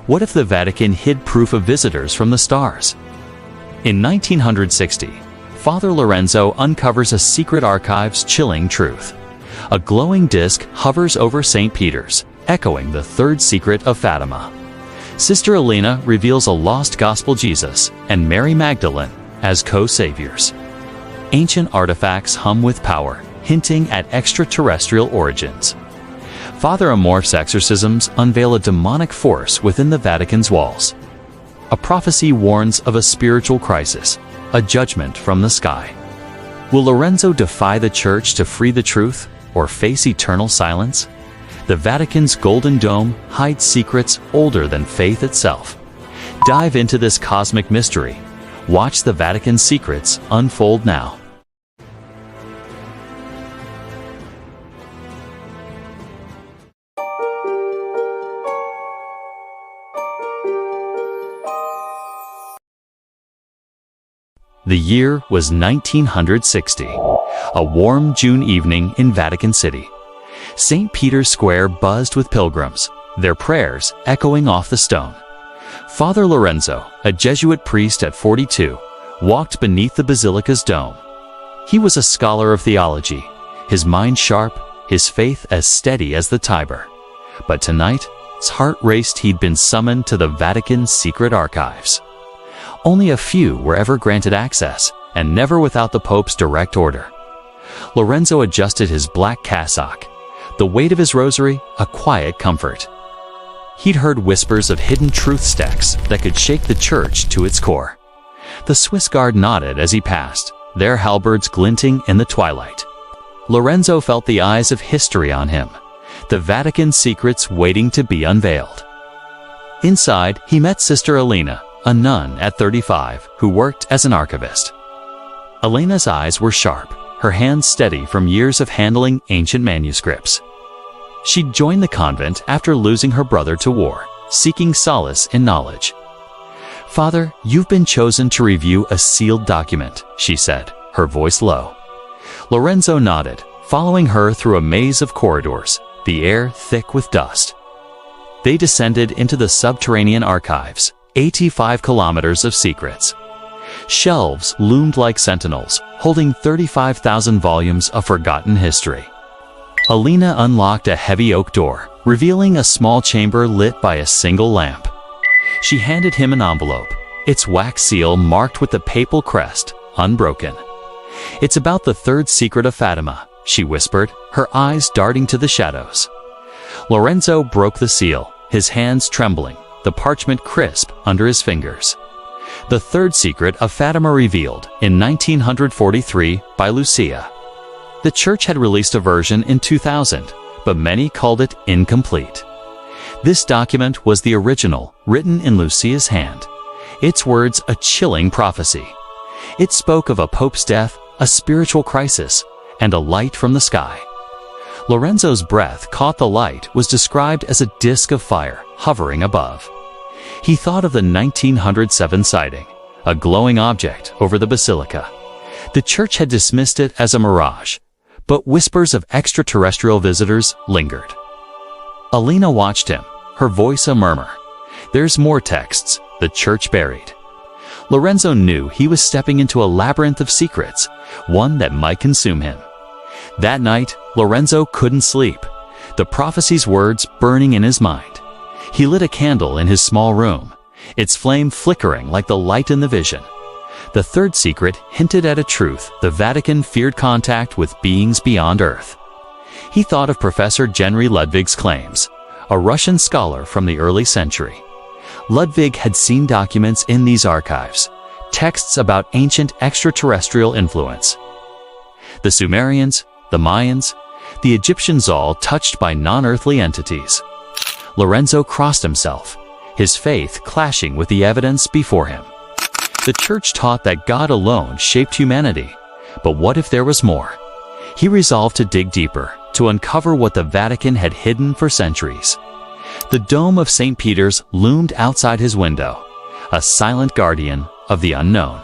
What if the Vatican hid proof of visitors from the stars? In 1960, Father Lorenzo uncovers a secret archive's chilling truth. A glowing disc hovers over St. Peter's, echoing the Third Secret of Fatima. Sister Elena reveals a lost gospel Jesus and Mary Magdalene as co-saviors. Ancient artifacts hum with power, hinting at extraterrestrial origins. Father Amorth's exorcisms unveil a demonic force within the Vatican's walls. A prophecy warns of a spiritual crisis, a judgment from the sky. Will Lorenzo defy the Church to free the truth, or face eternal silence? The Vatican's Golden Dome hides secrets older than faith itself. Dive into this cosmic mystery. Watch the Vatican secrets unfold now. The year was 1960, a warm June evening in Vatican City. St. Peter's Square buzzed with pilgrims, their prayers echoing off the stone. Father Lorenzo, a Jesuit priest at 42, walked beneath the basilica's dome. He was a scholar of theology, his mind sharp, his faith as steady as the Tiber. But tonight, his heart raced. He'd been summoned to the Vatican's secret archives. Only a few were ever granted access, and never without the Pope's direct order. Lorenzo adjusted his black cassock, the weight of his rosary a quiet comfort. He'd heard whispers of hidden truth stacks that could shake the Church to its core. The Swiss Guard nodded as he passed, their halberds glinting in the twilight. Lorenzo felt the eyes of history on him, the Vatican secrets waiting to be unveiled. Inside, he met Sister Elena, a nun at 35 who worked as an archivist. Elena's eyes were sharp, her hands steady from years of handling ancient manuscripts. She'd joined the convent after losing her brother to war, seeking solace in knowledge. "Father, you've been chosen to review a sealed document," she said, her voice low. Lorenzo nodded, following her through a maze of corridors, the air thick with dust. They descended into the subterranean archives, 85 kilometers of secrets. Shelves loomed like sentinels, holding 35,000 volumes of forgotten history. Elena unlocked a heavy oak door, revealing a small chamber lit by a single lamp. She handed him an envelope, its wax seal marked with the papal crest, unbroken. "It's about the Third Secret of Fatima," she whispered, her eyes darting to the shadows. Lorenzo broke the seal, his hands trembling, the parchment crisp under his fingers. The Third Secret of Fatima, revealed in 1943 by Lucia. The Church had released a version in 2000, but many called it incomplete. This document was the original, written in Lucia's hand. Its words a chilling prophecy. It spoke of a pope's death, a spiritual crisis, and a light from the sky. Lorenzo's breath caught the light was described as a disk of fire hovering above. He thought of the 1907 sighting, a glowing object over the basilica. The Church had dismissed it as a mirage, but whispers of extraterrestrial visitors lingered. Elena watched him, her voice a murmur. "There's more texts, the Church buried." Lorenzo knew he was stepping into a labyrinth of secrets, one that might consume him. That night, Lorenzo couldn't sleep, the prophecy's words burning in his mind. He lit a candle in his small room, its flame flickering like the light in the vision. The Third Secret hinted at a truth the Vatican feared: contact with beings beyond Earth. He thought of Professor Henry Ludwig's claims, a Russian scholar from the early century. Ludwig had seen documents in these archives, texts about ancient extraterrestrial influence. The Sumerians, the Mayans, the Egyptians, all touched by non-earthly entities. Lorenzo crossed himself, his faith clashing with the evidence before him. The Church taught that God alone shaped humanity, but what if there was more? He resolved to dig deeper, to uncover what the Vatican had hidden for centuries. The dome of St. Peter's loomed outside his window, a silent guardian of the unknown.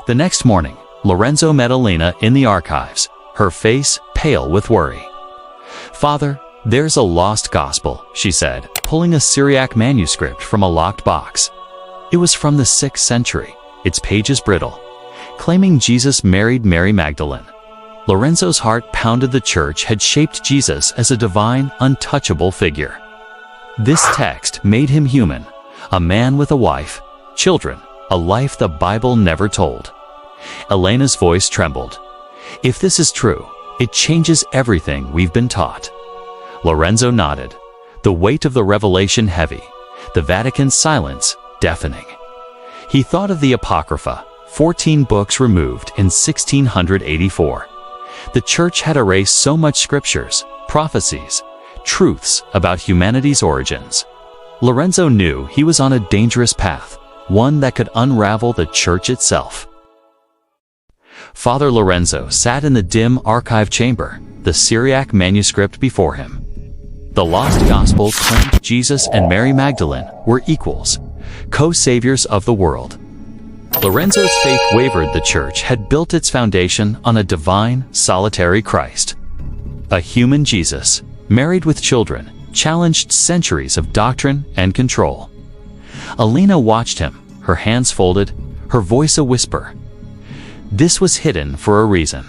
The next morning, Lorenzo met Elena in the archives, her face pale with worry. "Father, "There's a lost gospel," she said, pulling a Syriac manuscript from a locked box. It was from the 6th century, its pages brittle, claiming Jesus married Mary Magdalene. Lorenzo's heart pounded. The church had shaped Jesus as a divine, untouchable figure. This text made him human, a man with a wife, children, a life the Bible never told. Elena's voice trembled. "If this is true, it changes everything we've been taught." Lorenzo nodded, the weight of the revelation heavy, the Vatican's silence deafening. He thought of the Apocrypha, 14 books removed in 1684. The church had erased so much scriptures, prophecies, truths about humanity's origins. Lorenzo knew he was on a dangerous path, one that could unravel the church itself. Father Lorenzo sat in the dim archive chamber, the Syriac manuscript before him. The lost gospel claimed Jesus and Mary Magdalene were equals, co-saviors of the world. Lorenzo's faith wavered. The church had built its foundation on a divine, solitary Christ. A human Jesus, married with children, challenged centuries of doctrine and control. Elena watched him, her hands folded, her voice a whisper. This was hidden for a reason.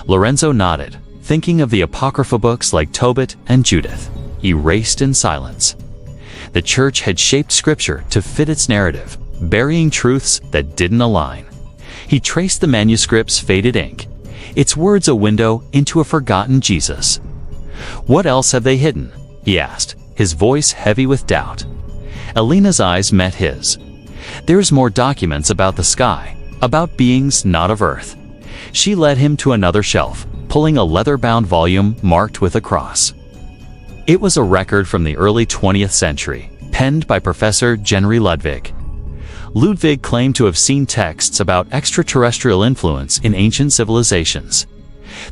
Lorenzo nodded, thinking of the Apocrypha books like Tobit and Judith, erased in silence. The church had shaped scripture to fit its narrative, burying truths that didn't align. He traced the manuscript's faded ink, its words a window into a forgotten Jesus. "What else have they hidden?" he asked, his voice heavy with doubt. Elena's eyes met his. "There's more documents about the sky, about beings not of Earth." She led him to another shelf, pulling a leather-bound volume marked with a cross. It was a record from the early 20th century, penned by Professor Henry Ludwig. Ludwig claimed to have seen texts about extraterrestrial influence in ancient civilizations.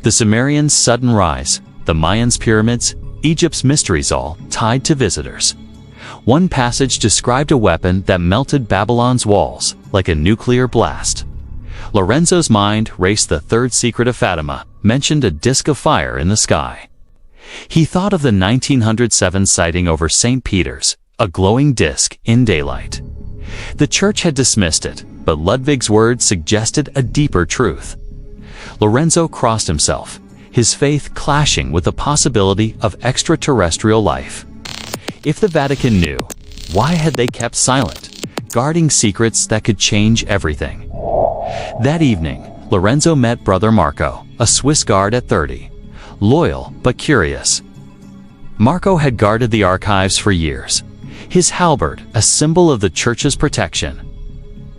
The Sumerians' sudden rise, the Mayans' pyramids, Egypt's mysteries, all tied to visitors. One passage described a weapon that melted Babylon's walls like a nuclear blast. Lorenzo's mind raced. The Third Secret of Fatima mentioned a disk of fire in the sky. He thought of the 1907 sighting over St. Peter's, a glowing disk in daylight. The church had dismissed it, but Ludwig's words suggested a deeper truth. Lorenzo crossed himself, his faith clashing with the possibility of extraterrestrial life. If the Vatican knew, why had they kept silent, guarding secrets that could change everything? That evening, Lorenzo met Brother Marco, a Swiss guard at 30, loyal but curious. Marco had guarded the archives for years, his halberd a symbol of the church's protection.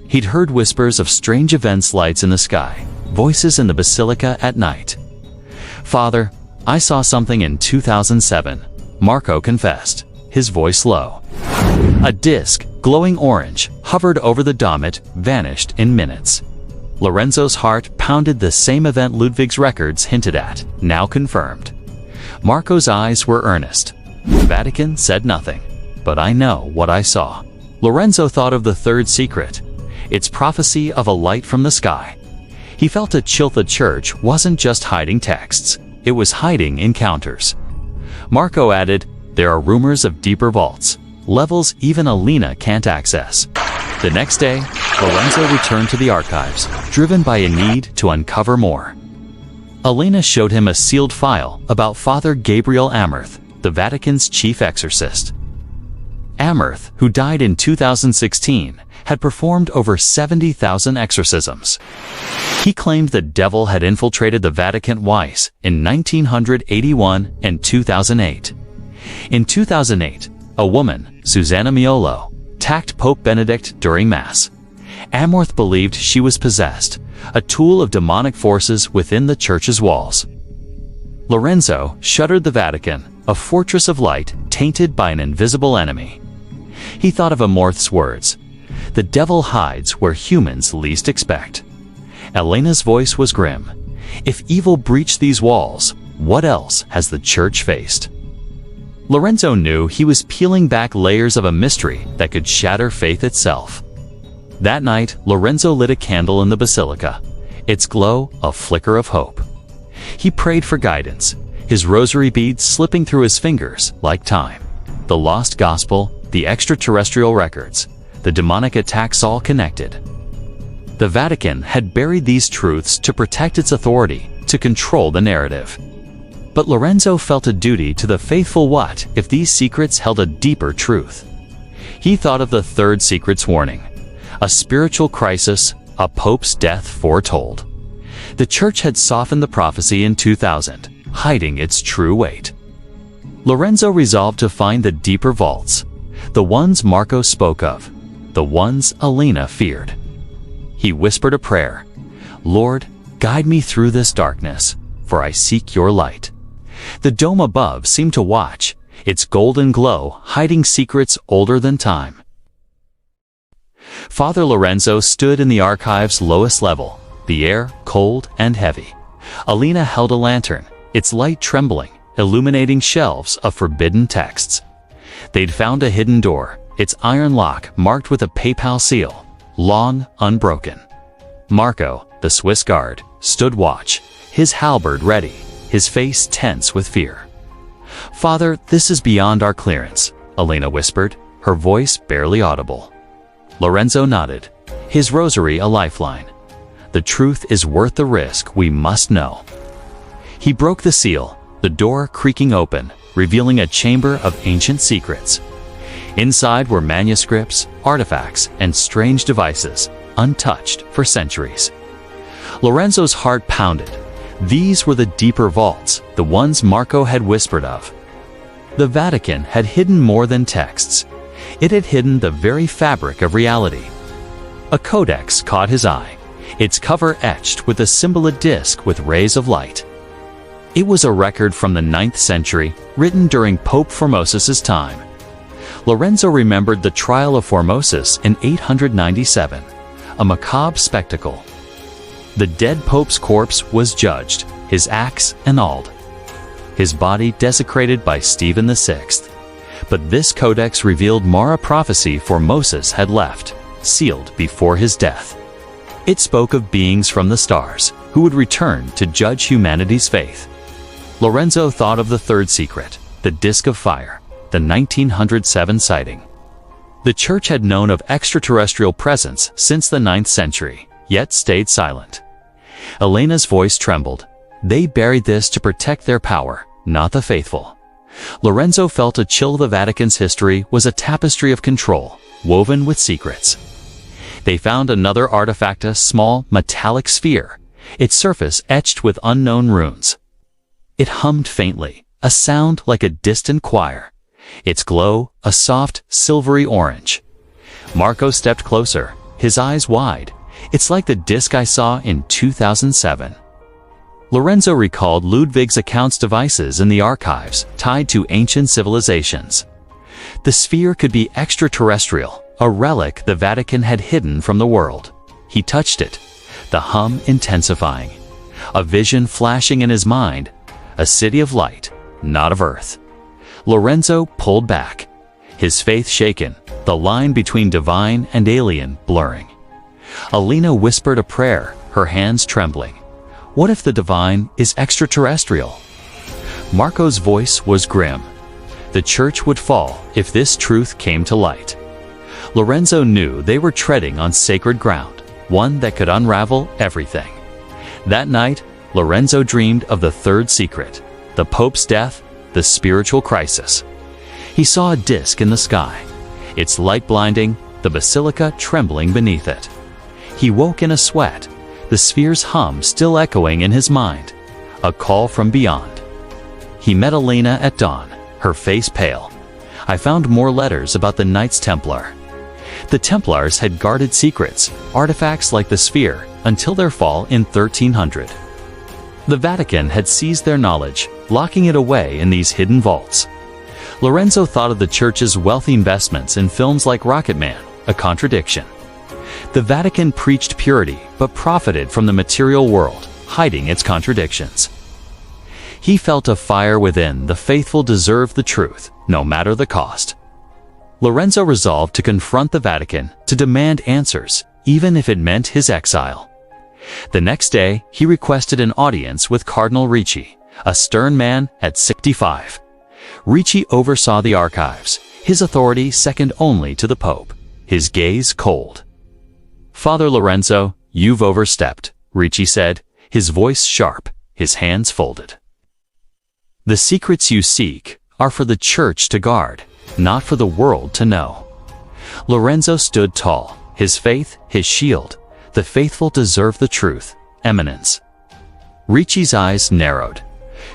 He'd heard whispers of strange events, lights in the sky, voices in the basilica at night. "Father, I saw something in 2007, Marco confessed, his voice low. A disc, glowing orange, hovered over the dome. It vanished in minutes. Lorenzo's heart pounded. The same event Ludwig's records hinted at, now confirmed. Marco's eyes were earnest. The Vatican said nothing, but I know what I saw. Lorenzo thought of the Third Secret, its prophecy of a light from the sky. He felt a chill. The church wasn't just hiding texts, it was hiding encounters. Marco added, "There are rumors of deeper vaults, levels even Elena can't access." The next day, Lorenzo returned to the archives, driven by a need to uncover more. Elena showed him a sealed file about Father Gabriel Amorth, the Vatican's chief exorcist. Amorth, who died in 2016, had performed over 70,000 exorcisms. He claimed the devil had infiltrated the Vatican twice in 1981 and 2008. In 2008, a woman, Susanna Miolo, attacked Pope Benedict during Mass. Amorth believed she was possessed, a tool of demonic forces within the church's walls. Lorenzo shuddered. The Vatican, a fortress of light tainted by an invisible enemy. He thought of Amorth's words, "The devil hides where humans least expect." Elena's voice was grim. If evil breached these walls, what else has the church faced? Lorenzo knew he was peeling back layers of a mystery that could shatter faith itself. That night, Lorenzo lit a candle in the basilica, its glow a flicker of hope. He prayed for guidance, his rosary beads slipping through his fingers like time. The lost gospel, the extraterrestrial records, the demonic attacks all connected. The Vatican had buried these truths to protect its authority, to control the narrative. But Lorenzo felt a duty to the faithful. What if these secrets held a deeper truth? He thought of the Third Secret's warning, a spiritual crisis, a pope's death foretold. The Church had softened the prophecy in 2000, hiding its true weight. Lorenzo resolved to find the deeper vaults, the ones Marco spoke of, the ones Elena feared. He whispered a prayer, "Lord, guide me through this darkness, for I seek your light." The dome above seemed to watch, its golden glow hiding secrets older than time. Father Lorenzo stood in the archive's lowest level, the air cold and heavy. Elena held a lantern, its light trembling, illuminating shelves of forbidden texts. They'd found a hidden door, its iron lock marked with a papal seal, long unbroken. Marco, the Swiss guard, stood watch, his halberd ready, his face tense with fear. "Father, this is beyond our clearance," Elena whispered, her voice barely audible. Lorenzo nodded, his rosary a lifeline. "The truth is worth the risk, we must know." He broke the seal, the door creaking open, revealing a chamber of ancient secrets. Inside were manuscripts, artifacts, and strange devices, untouched for centuries. Lorenzo's heart pounded. These were the deeper vaults, the ones Marco had whispered of. The Vatican had hidden more than texts. It had hidden the very fabric of reality. A codex caught his eye, its cover etched with a symbol disc with rays of light. It was a record from the 9th century, written during Pope Formosus's time. Lorenzo remembered the trial of Formosus in 897, a macabre spectacle. The dead pope's corpse was judged, his axe annulled, his body desecrated by Stephen VI. But this codex revealed more a prophecy Formosus had left, sealed before his death. It spoke of beings from the stars, who would return to judge humanity's faith. Lorenzo thought of the Third Secret, the Disc of Fire, the 1907 sighting. The Church had known of extraterrestrial presence since the 9th century, yet stayed silent. Elena's voice trembled. They buried this to protect their power, not the faithful. Lorenzo felt a chill. The Vatican's history was a tapestry of control, woven with secrets. They found another artifact, a small, metallic sphere, its surface etched with unknown runes. It hummed faintly, a sound like a distant choir. Its glow, a soft, silvery orange. Marco stepped closer, his eyes wide. "It's like the disc I saw in 2007. Lorenzo recalled Ludwig's account's devices in the archives, tied to ancient civilizations. The sphere could be extraterrestrial, a relic the Vatican had hidden from the world. He touched it, the hum intensifying. A vision flashing in his mind, a city of light, not of earth. Lorenzo pulled back, his faith shaken, the line between divine and alien blurring. Elena whispered a prayer, her hands trembling. What if the divine is extraterrestrial? Marco's voice was grim. The Church would fall if this truth came to light. Lorenzo knew they were treading on sacred ground, one that could unravel everything. That night, Lorenzo dreamed of the Third Secret, the Pope's death, the spiritual crisis. He saw a disc in the sky, its light blinding, the basilica trembling beneath it. He woke in a sweat, the sphere's hum still echoing in his mind, a call from beyond. He met Elena at dawn, her face pale. "I found more letters about the Knights Templar." The Templars had guarded secrets, artifacts like the sphere, until their fall in 1300. The Vatican had seized their knowledge, locking it away in these hidden vaults. Lorenzo thought of the Church's wealthy investments in films like Rocketman, a contradiction. The Vatican preached purity, but profited from the material world, hiding its contradictions. He felt a fire within. The faithful deserved the truth, no matter the cost. Lorenzo resolved to confront the Vatican, to demand answers, even if it meant his exile. The next day, he requested an audience with Cardinal Ricci, a stern man at 65. Ricci oversaw the archives, his authority second only to the Pope, his gaze cold. "Father Lorenzo, you've overstepped," Ricci said, his voice sharp, his hands folded. "The secrets you seek are for the Church to guard, not for the world to know." Lorenzo stood tall, his faith, his shield. The faithful deserve the truth, Eminence. Ricci's eyes narrowed.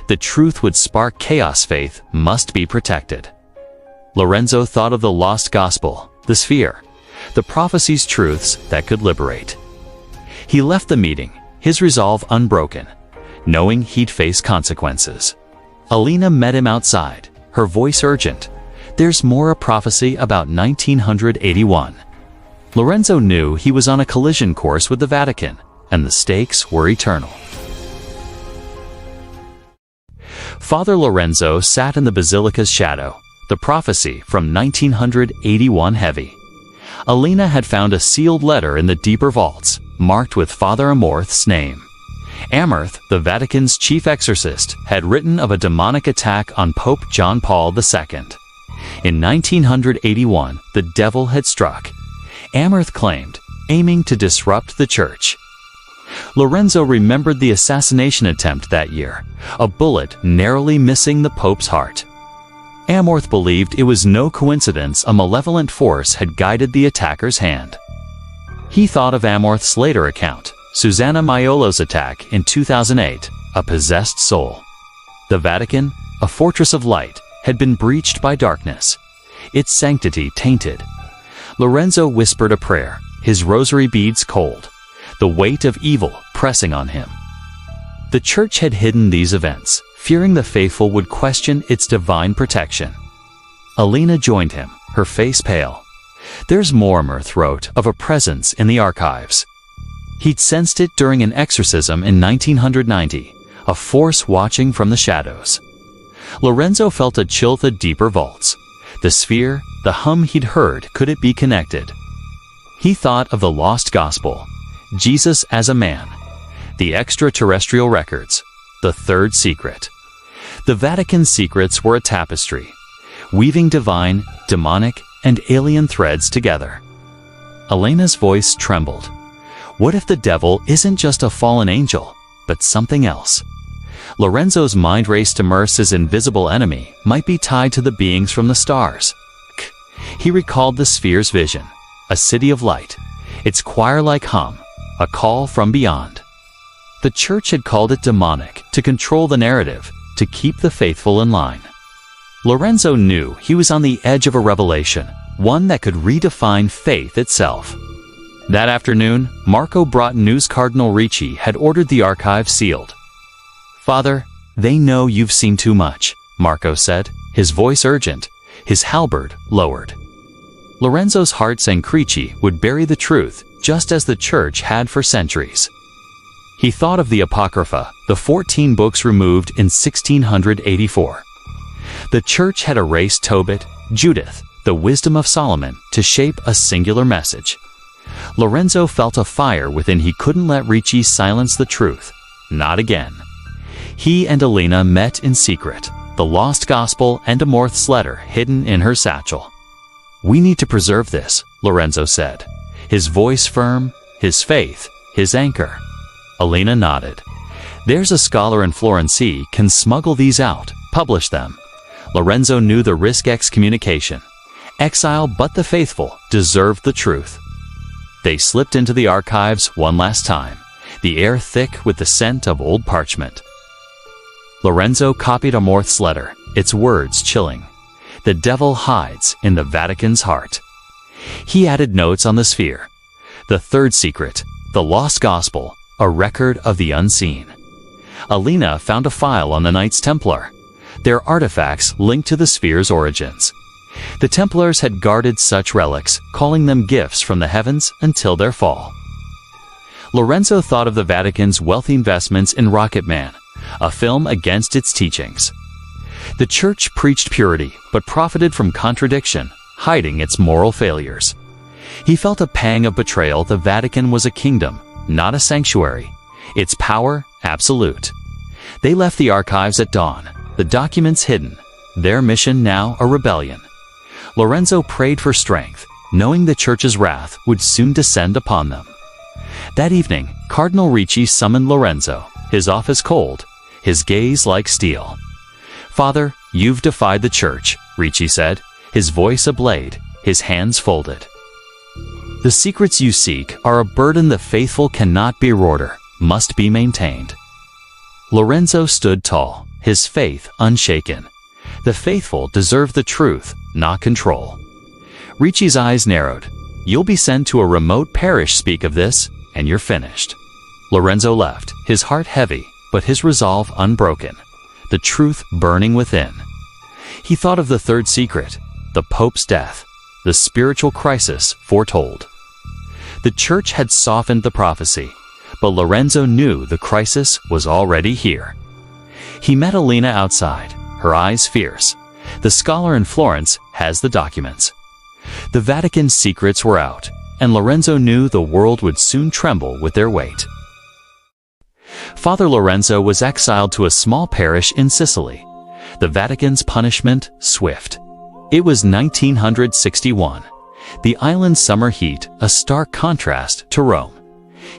The truth would spark chaos. Faith must be protected. Lorenzo thought of the lost gospel, the sphere, the prophecy's truths that could liberate. He left the meeting, his resolve unbroken, knowing he'd face consequences. Alina met him outside, her voice urgent. "There's more a prophecy about 1981. Lorenzo knew he was on a collision course with the Vatican, and the stakes were eternal. Father Lorenzo sat in the basilica's shadow, the prophecy from 1981 heavy. Alina had found a sealed letter in the deeper vaults, marked with Father Amorth's name. Amorth, the Vatican's chief exorcist, had written of a demonic attack on Pope John Paul II. In 1981, the devil had struck. Amorth claimed, aiming to disrupt the Church. Lorenzo remembered the assassination attempt that year, a bullet narrowly missing the Pope's heart. Amorth believed it was no coincidence a malevolent force had guided the attacker's hand. He thought of Amorth's later account, Susanna Maiolo's attack in 2008, a possessed soul. The Vatican, a fortress of light, had been breached by darkness, its sanctity tainted. Lorenzo whispered a prayer, his rosary beads cold, the weight of evil pressing on him. The Church had hidden these events, fearing the faithful would question its divine protection. Alina joined him, her face pale. "There's more," Amorth wrote, "of a presence in the archives." He'd sensed it during an exorcism in 1990, a force watching from the shadows. Lorenzo felt a chill the deeper vaults. The sphere, the hum he'd heard, could it be connected? He thought of the lost gospel, Jesus as a man, the extraterrestrial records, the Third Secret. The Vatican secrets were a tapestry, weaving divine, demonic, and alien threads together. Alina's voice trembled. What if the devil isn't just a fallen angel, but something else? Lorenzo's mind raced. Amorth's invisible enemy might be tied to the beings from the stars. He recalled the sphere's vision, a city of light, its choir-like hum, a call from beyond. The Church had called it demonic, to control the narrative, to keep the faithful in line. Lorenzo knew he was on the edge of a revelation, one that could redefine faith itself. That afternoon, Marco brought news Cardinal Ricci had ordered the archive sealed. "Father, they know you've seen too much," Marco said, his voice urgent, his halberd lowered. Lorenzo's heart sank. Ricci would bury the truth, just as the Church had for centuries. He thought of the Apocrypha, the 14 books removed in 1684. The Church had erased Tobit, Judith, the wisdom of Solomon, to shape a singular message. Lorenzo felt a fire within. He couldn't let Ricci silence the truth. Not again. He and Alina met in secret, the lost gospel and Amorth's letter hidden in her satchel. "We need to preserve this," Lorenzo said, his voice firm, his faith, his anchor. Alina nodded. "There's a scholar in Florence can smuggle these out, publish them." Lorenzo knew the risk. Excommunication, exile, but the faithful deserved the truth. They slipped into the archives one last time, the air thick with the scent of old parchment. Lorenzo copied Amorth's letter, its words chilling. The devil hides in the Vatican's heart. He added notes on the sphere, the Third Secret, the lost gospel, a record of the unseen. Alina found a file on the Knights Templar, their artifacts linked to the sphere's origins. The Templars had guarded such relics, calling them gifts from the heavens until their fall. Lorenzo thought of the Vatican's wealthy investments in Rocket Man, a film against its teachings. The Church preached purity, but profited from contradiction, hiding its moral failures. He felt a pang of betrayal. The Vatican was a kingdom, not a sanctuary. Its power, absolute. They left the archives at dawn, the documents hidden, their mission now a rebellion. Lorenzo prayed for strength, knowing the Church's wrath would soon descend upon them. That evening, Cardinal Ricci summoned Lorenzo, his office cold, his gaze like steel. "Father, you've defied the Church," Ricci said, his voice a blade, his hands folded. "The secrets you seek are a burden the faithful cannot be ordered, must be maintained." Lorenzo stood tall, his faith unshaken. The faithful deserve the truth, not control. Ricci's eyes narrowed. "You'll be sent to a remote parish, speak of this, and you're finished." Lorenzo left, his heart heavy, but his resolve unbroken, the truth burning within. He thought of the third secret, the Pope's death, the spiritual crisis foretold. The Church had softened the prophecy, but Lorenzo knew the crisis was already here. He met Alina outside, her eyes fierce. The scholar in Florence has the documents. The Vatican secrets were out, and Lorenzo knew the world would soon tremble with their weight. Father Lorenzo was exiled to a small parish in Sicily. The Vatican's punishment swift. It was 1961. The island's summer heat, a stark contrast to Rome.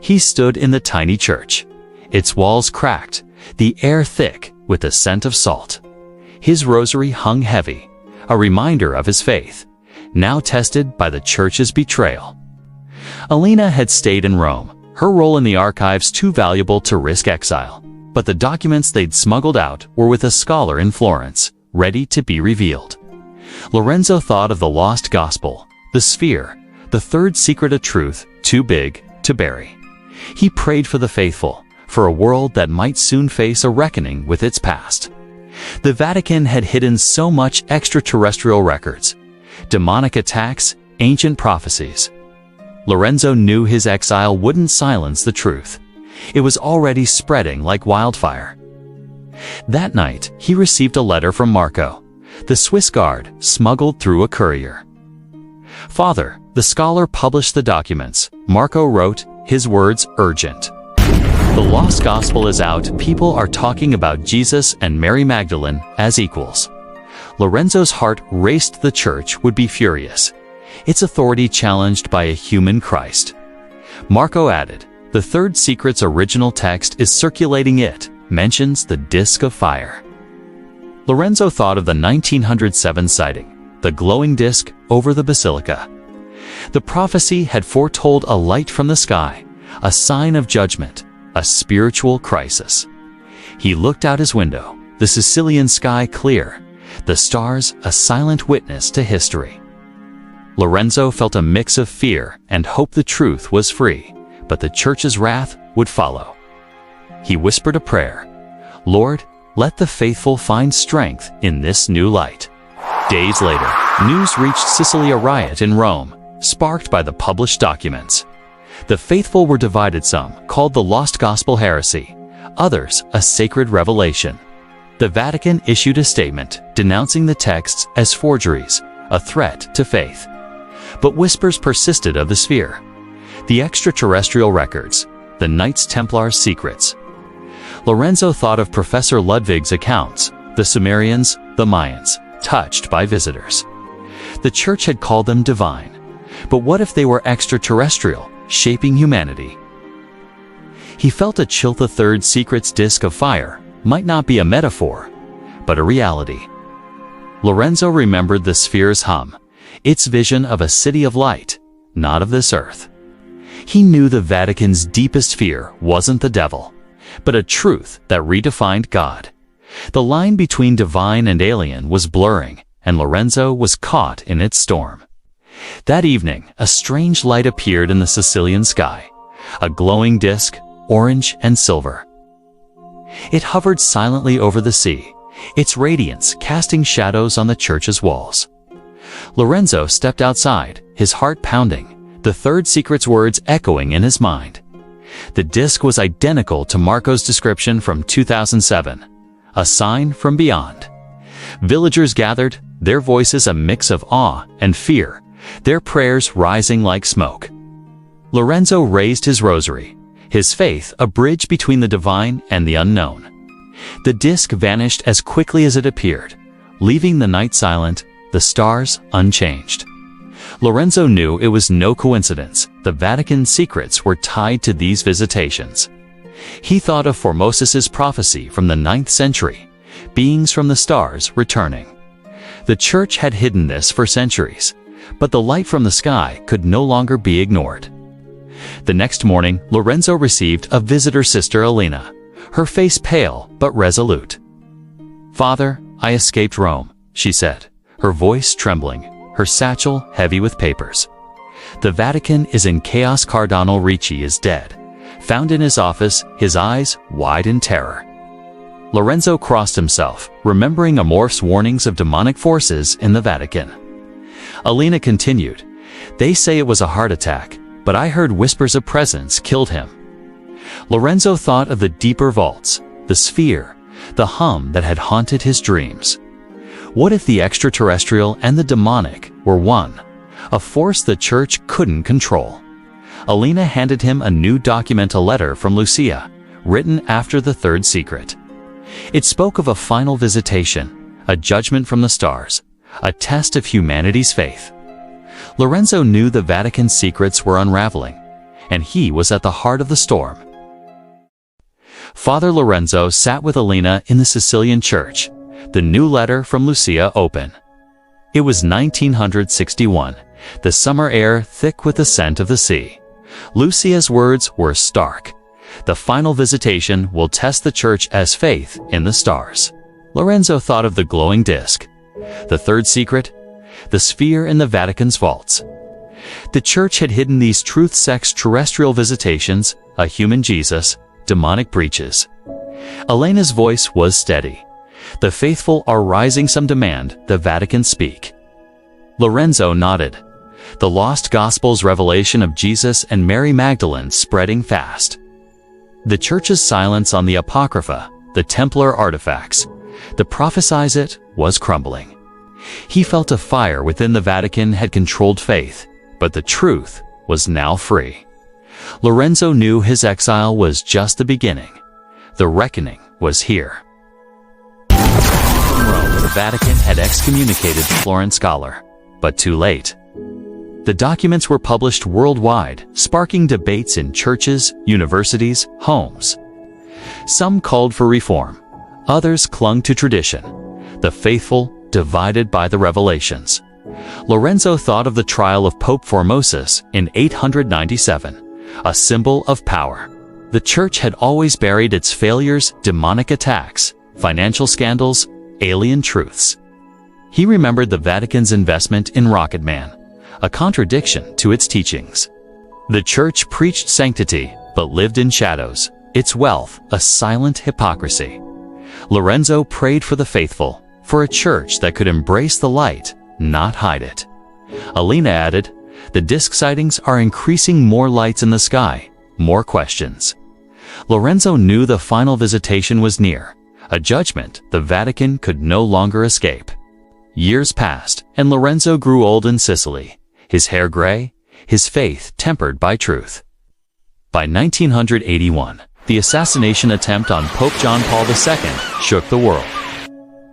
He stood in the tiny church, its walls cracked, the air thick with the scent of salt. His rosary hung heavy, a reminder of his faith, now tested by the Church's betrayal. Alina had stayed in Rome, her role in the archives too valuable to risk exile, but the documents they'd smuggled out were with a scholar in Florence, ready to be revealed. Lorenzo thought of the lost gospel, the sphere, the third secret of truth, too big to bury. He prayed for the faithful, for a world that might soon face a reckoning with its past. The Vatican had hidden so much extraterrestrial records, demonic attacks, ancient prophecies. Lorenzo knew his exile wouldn't silence the truth. It was already spreading like wildfire. That night, he received a letter from Marco, the Swiss guard smuggled through a courier. "Father, the scholar published the documents," Marco wrote, his words urgent. "The lost gospel is out. People are talking about Jesus and Mary Magdalene as equals." Lorenzo's heart raced. The Church would be furious, its authority challenged by a human Christ. Marco added, "The third secret's original text is circulating. It mentions the disc of fire." Lorenzo thought of the 1907 sighting, the glowing disc over the basilica. The prophecy had foretold a light from the sky, a sign of judgment, a spiritual crisis. He looked out his window, the Sicilian sky clear, the stars a silent witness to history. Lorenzo felt a mix of fear and hope. The truth was free, but the Church's wrath would follow. He whispered a prayer, "Lord, let the faithful find strength in this new light." Days later, news reached Sicily: a riot in Rome, sparked by the published documents. The faithful were divided. Some called the lost gospel heresy, others a sacred revelation. The Vatican issued a statement denouncing the texts as forgeries, a threat to faith. But whispers persisted of the sphere, the extraterrestrial records, the Knights Templar's secrets. Lorenzo thought of Professor Ludwig's accounts, the Sumerians, the Mayans, touched by visitors. The Church had called them divine, but what if they were extraterrestrial, shaping humanity? He felt a chill. The third secret's disc of fire might not be a metaphor, but a reality. Lorenzo remembered the sphere's hum, its vision of a city of light, not of this earth. He knew the Vatican's deepest fear wasn't the devil, but a truth that redefined God. The line between divine and alien was blurring, and Lorenzo was caught in its storm. That evening, a strange light appeared in the Sicilian sky, a glowing disk, orange and silver. It hovered silently over the sea, its radiance casting shadows on the church's walls. Lorenzo stepped outside, his heart pounding, the third secret's words echoing in his mind. The disk was identical to Marco's description from 2007, a sign from beyond. Villagers gathered, their voices a mix of awe and fear, their prayers rising like smoke. Lorenzo raised his rosary, his faith a bridge between the divine and the unknown. The disk vanished as quickly as it appeared, leaving the night silent, the stars unchanged. Lorenzo knew it was no coincidence. The Vatican secrets were tied to these visitations. He thought of Formosis's prophecy from the 9th century, beings from the stars returning. The Church had hidden this for centuries, but the light from the sky could no longer be ignored. The next morning, Lorenzo received a visitor, Sister Elena, her face pale but resolute. "Father, I escaped Rome," she said, her voice trembling, her satchel heavy with papers. "The Vatican is in chaos. Cardinal Ricci is dead, found in his office, his eyes wide in terror." Lorenzo crossed himself, remembering Amorth's warnings of demonic forces in the Vatican. Elena continued, "They say it was a heart attack, but I heard whispers a presence killed him." Lorenzo thought of the deeper vaults, the sphere, the hum that had haunted his dreams. What if the extraterrestrial and the demonic were one, a force the Church couldn't control? Elena handed him a new document, a letter from Lucia, written after the Third Secret. It spoke of a final visitation, a judgment from the stars, a test of humanity's faith. Lorenzo knew the Vatican secrets were unraveling, and he was at the heart of the storm. Father Lorenzo sat with Elena in the Sicilian church, the new letter from Lucia open. It was 1961, the summer air thick with the scent of the sea. Lucia's words were stark. "The final visitation will test the Church as faith in the stars." Lorenzo thought of the glowing disk, the Third Secret, the sphere in the Vatican's vaults. The Church had hidden these truths: extraterrestrial visitations, a human Jesus, demonic breaches. Elena's voice was steady. "The faithful are rising. Some demand the Vatican speak." Lorenzo nodded. The lost Gospels revelation of Jesus and Mary Magdalene spreading fast. The Church's silence on the Apocrypha, the Templar artifacts, the prophesies it, was crumbling. He felt a fire within the Vatican had controlled faith, but the truth was now free. Lorenzo knew his exile was just the beginning. The reckoning was here. From Rome, the Vatican had excommunicated the Florent scholar, but too late. The documents were published worldwide, sparking debates in churches, universities, homes. Some called for reform, others clung to tradition, the faithful divided by the revelations. Lorenzo thought of the trial of Pope Formosus in 897, a symbol of power. The Church had always buried its failures, demonic attacks, financial scandals, alien truths. He remembered the Vatican's investment in Rocket Man, a contradiction to its teachings. The Church preached sanctity, but lived in shadows, its wealth a silent hypocrisy. Lorenzo prayed for the faithful, for a Church that could embrace the light, not hide it. Elena added, "The disk sightings are increasing. More lights in the sky, more questions." Lorenzo knew the final visitation was near, a judgment the Vatican could no longer escape. Years passed, and Lorenzo grew old in Sicily, his hair gray, his faith tempered by truth. By 1981, the assassination attempt on Pope John Paul II shook the world.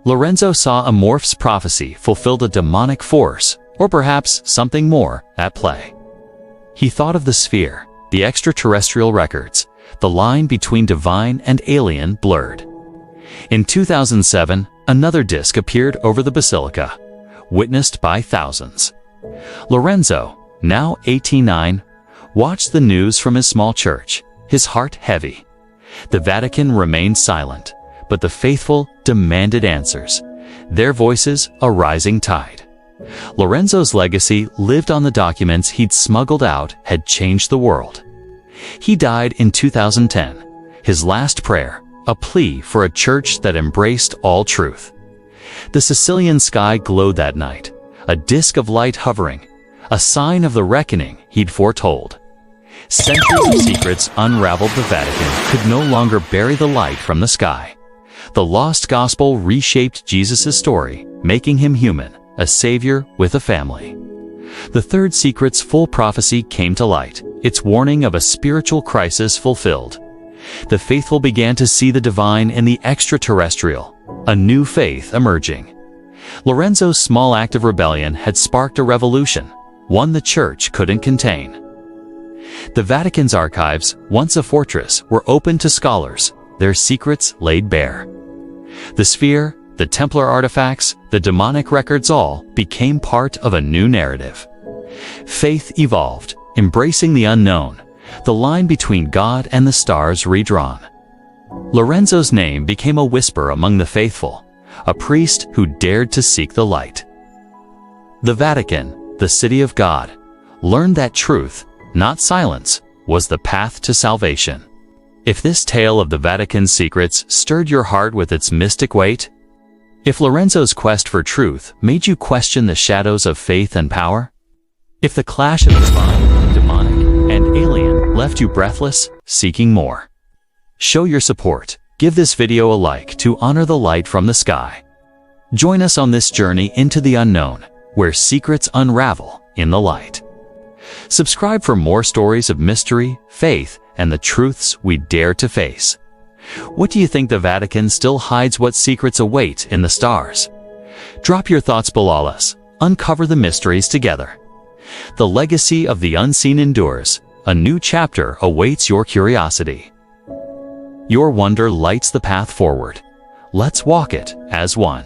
Lorenzo saw Amorth's prophecy fulfilled, a demonic force, or perhaps something more, at play. He thought of the sphere, the extraterrestrial records, the line between divine and alien blurred. In 2007, another disc appeared over the basilica, witnessed by thousands. Lorenzo, now 89, watched the news from his small church, his heart heavy. The Vatican remained silent, but the faithful demanded answers, their voices a rising tide. Lorenzo's legacy lived on. The documents he'd smuggled out had changed the world. He died in 2010, his last prayer, a plea for a church that embraced all truth. The Sicilian sky glowed that night, a disk of light hovering, a sign of the reckoning he'd foretold. Centuries of secrets unraveled. The Vatican could no longer bury the light from the sky. The lost gospel reshaped Jesus' story, making him human, a savior with a family. The Third Secret's full prophecy came to light, its warning of a spiritual crisis fulfilled. The faithful began to see the divine in the extraterrestrial, a new faith emerging. Lorenzo's small act of rebellion had sparked a revolution, one the Church couldn't contain. The Vatican's archives, once a fortress, were open to scholars, their secrets laid bare. The sphere, the Templar artifacts, the demonic records all became part of a new narrative. Faith evolved, embracing the unknown, the line between God and the stars redrawn. Lorenzo's name became a whisper among the faithful, a priest who dared to seek the light. The Vatican, the city of God, learned that truth, not silence, was the path to salvation. If this tale of the Vatican secrets stirred your heart with its mystic weight, if Lorenzo's quest for truth made you question the shadows of faith and power, if the clash of divine, demonic, and alien left you breathless, seeking more, show your support. Give this video a like to honor the light from the sky. Join us on this journey into the unknown, where secrets unravel in the light. Subscribe for more stories of mystery, faith, and the truths we dare to face. What do you think the Vatican still hides? What secrets await in the stars? Drop your thoughts below us. Uncover the mysteries together. The legacy of the unseen endures. A new chapter awaits your curiosity. Your wonder lights the path forward. Let's walk it as one.